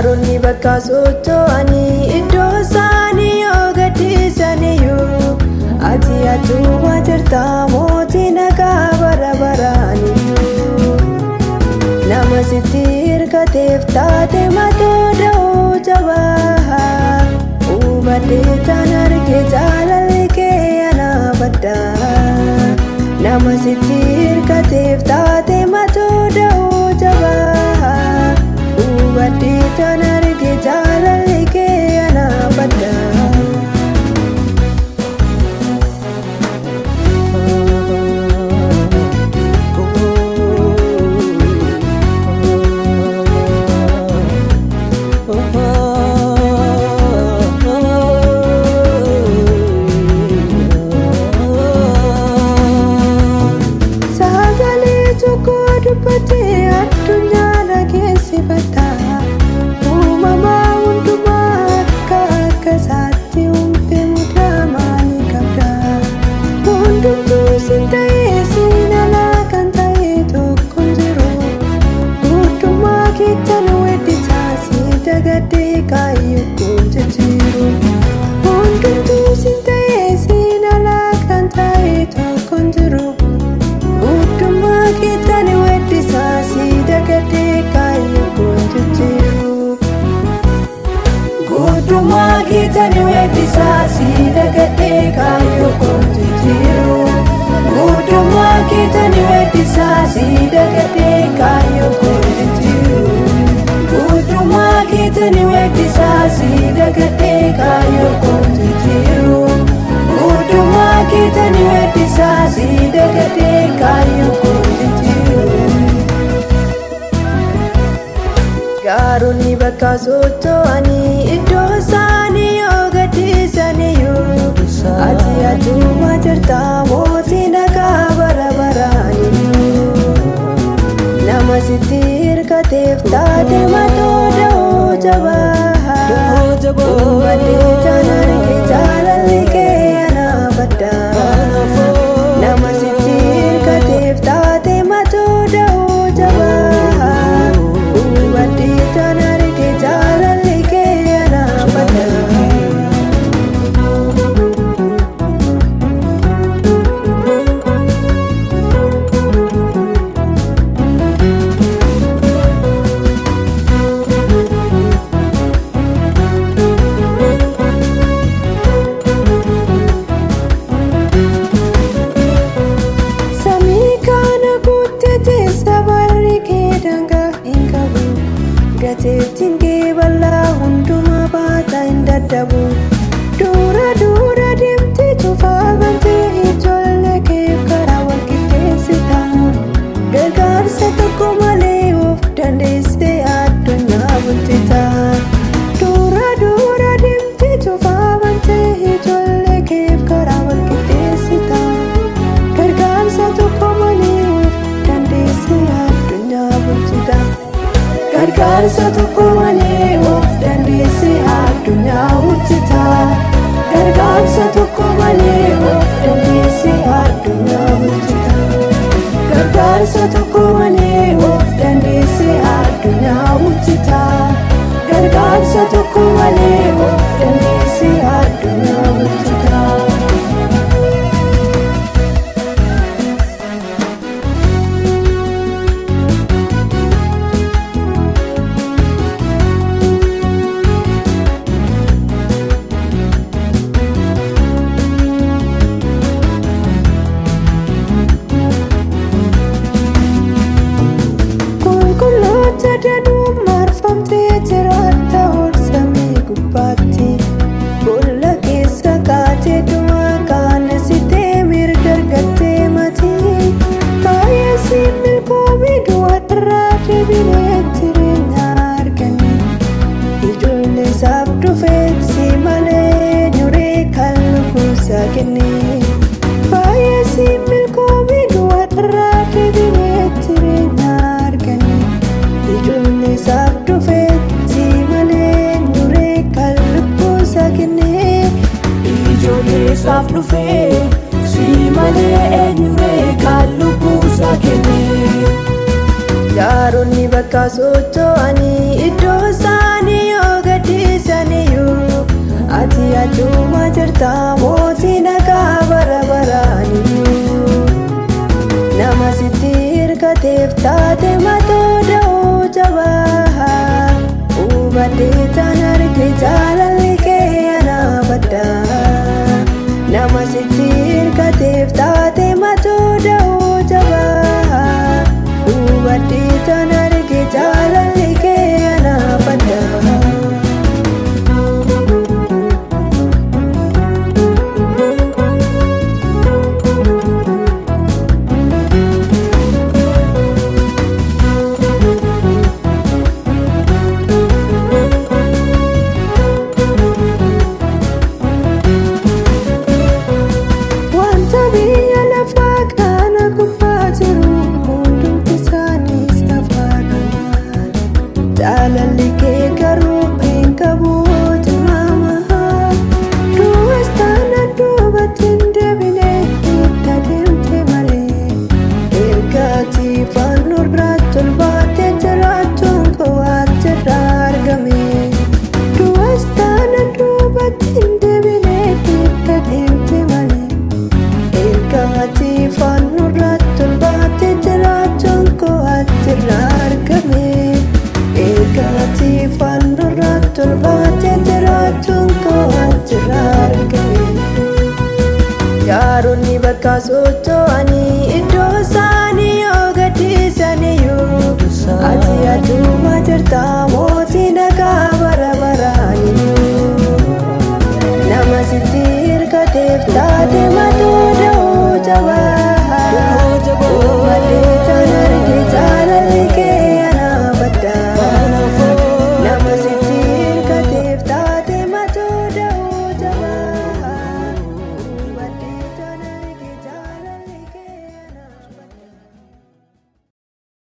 Gaaronni bakka socho'anii iddoo isaanii yoo gadhiisaniyyuu ati achuma jirta mootii nagaa bara baraaniyyuu. Nama sitti hirkateef taate matoo da'oo jabaa hubadhee tan arge jaalalli kee anaaf addaa. Nama sitti hirkateef taate matoo da'oo jabaa hubadhee tan arge jaalalli kee anaaf addaa. Addunyaa dhageessifata uumamaa hundumaa akka isaatti uumte mudaa maalii qabda. Hundumtuu sin ta'ee sin alaa kan ta'e tokko hin jiru. Guutummaa keettan weeddisaa si dagadhee kaayyoo jijjiiru. Hundumtuu sin ta'ee sin alaa kan ta'e tokko hin jiru. Guutummaa keettan weeddisaa si dagadhee kaayyoo jijjiiru. Guutummaa keettan weeddisaa si dagadhee kaayyoo jijjiiru. Guutummaa keettan weeddisaa si dagadhee kaayyoo jijjiiru. Guutummaa keettan weeddisaa si dagadhee kaayyoo jijjiiru. Guutummaa keettan weeddisaa si dagadhee kaayyoo jijjiiru. Gaaronni bakka socho'anii iddoo isaanii yoo gadhiisaniyyuu ati achuma jirta mootii nagaa bara baraaniyyuu. Nama sitti hirkateef taate matoo da'oo jabaa hubadhee tan arge jaalalli kee anaaf addaa. Nama sitti hirkateef taate matoo da'oo jabaa hubadhee tan arge jaalalli kee anaaf addaa. Gateettiin kee bal'aa hundumaa baata hin dadhabu. Dura dura deemtee cufaa bantee ijoollee keef karaa wal qixxeessita. Gargaarsa tokko malee of dandeessee addunyaa bulchita. Dura dura deemtee cufaa bantee ijoollee keef karaa wal qixxeessita. Gargaarsa tokko malee of dandeessee addunyaa bulchita. Gargaarsa tokko malee of dandeessee addunyaa bulchita. Gargaarsa tokko malee of dandeessee addunyaa bulchita. Gargaarsa tokko malee of dandeessee addunyaa bulchita. Gargaarsa tokko malee of dandeessee addunyaa bulchita. Danuu marfamtee jiraata ol samii gubbaatti. Boolla keessa kaatee du'aa qaanesitee mirga argattee matii. Baay'ee si milkoomii du'arraa deebinee jireenya arganne. Ijoollee isaaf dhufeetti malee nyuree kan lubbuu kenne. Baay'ee si milkoomii du'arraa deebinee jireenya arganne. Ijoollee isaaf dhufeetti malee nyuree kan lubbuu kenne. Ijoollee isaaf dhufeetti malee nyuree kan lubbuu kenne. Gaaronni bakka socho'anii iddoo isaanii jirta mootii nagaa bara baraaniyyuu. Nama sitti hirkateef taate matoo da'oo jabaa. Hubadhee tan arge jaalalli kee anaa baddaa. Nama sitti hirkateef taate matoo da'oo jabaa. Hubadhee tan arge jaalalli kee anaa baddaa. Jaalalli kee garuu hin qabu tilmaama. Duubas taanaan duubatti hin deebine itti adeemte malee. Ergaati fannoorratti ol baatee jiraachuun koo achirraa argame. Duubas taanaan duubatti hin deebine itti adeemte malee. Ergaati fannoorratti ol baatee jiraachuun koo achirraa argame. Ergaati fannoorratti ol baatee jiraachuun koo achirraa argame. Yaaronni bakka socho'anii iddoo isaanii yoo gadhiisaniyyuu ati adduma jirta moo